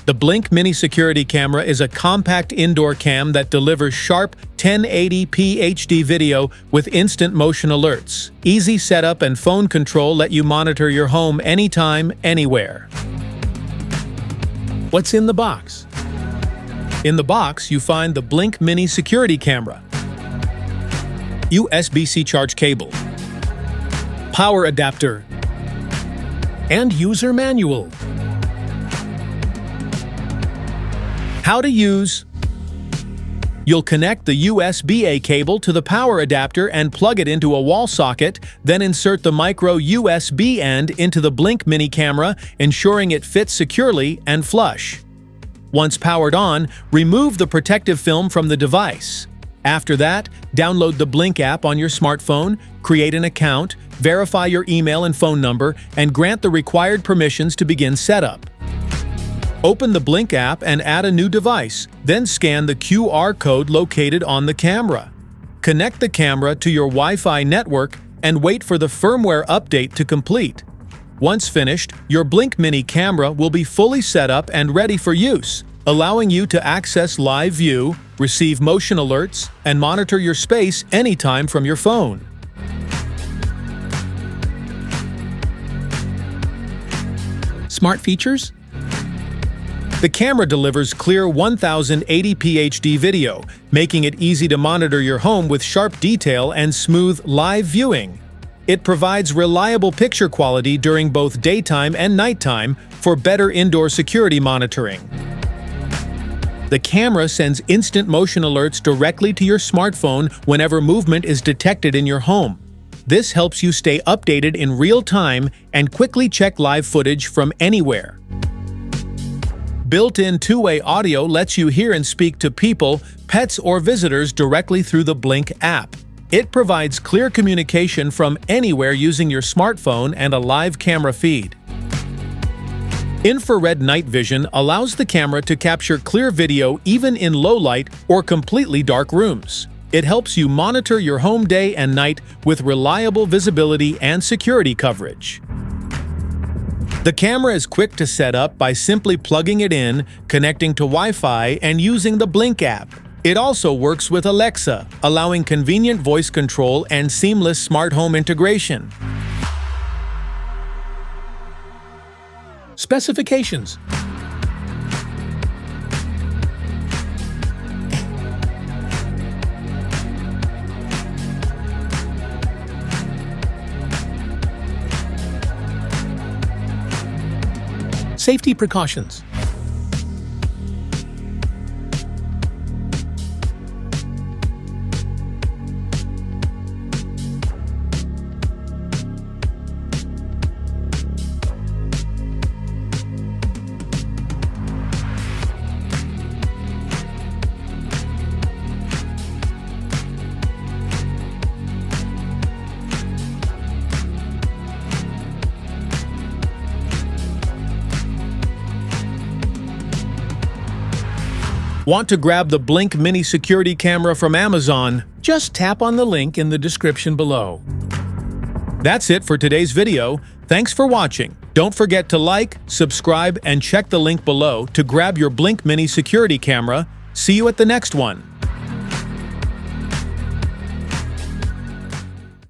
The Blink Mini Security Camera is a compact indoor cam that delivers sharp 1080p HD video with instant motion alerts. Easy setup and phone control let you monitor your home anytime, anywhere. What's in the box? In the box, you find the Blink Mini Security Camera, USB-C charge cable, power adapter, and user manual. How to use. You'll connect the USB-A cable to the power adapter and plug it into a wall socket, then insert the micro USB end into the Blink Mini camera, ensuring it fits securely and flush. Once powered on, remove the protective film from the device. After that, download the Blink app on your smartphone, create an account, verify your email and phone number, and grant the required permissions to begin setup. Open the Blink app and add a new device, then scan the QR code located on the camera. Connect the camera to your Wi-Fi network and wait for the firmware update to complete. Once finished, your Blink Mini camera will be fully set up and ready for use, allowing you to access live view, receive motion alerts, and monitor your space anytime from your phone. Smart features? The camera delivers clear 1080p HD video, making it easy to monitor your home with sharp detail and smooth live viewing. It provides reliable picture quality during both daytime and nighttime for better indoor security monitoring. The camera sends instant motion alerts directly to your smartphone whenever movement is detected in your home. This helps you stay updated in real time and quickly check live footage from anywhere. Built-in two-way audio lets you hear and speak to people, pets, or visitors directly through the Blink app. It provides clear communication from anywhere using your smartphone and a live camera feed. Infrared night vision allows the camera to capture clear video even in low light or completely dark rooms. It helps you monitor your home day and night with reliable visibility and security coverage. The camera is quick to set up by simply plugging it in, connecting to Wi-Fi, and using the Blink app. It also works with Alexa, allowing convenient voice control and seamless smart home integration. Specifications. Safety precautions. Want to grab the Blink Mini Security Camera from Amazon? Just tap on the link in the description below. That's it for today's video. Thanks for watching. Don't forget to like, subscribe, and check the link below to grab your Blink Mini Security Camera. See you at the next one.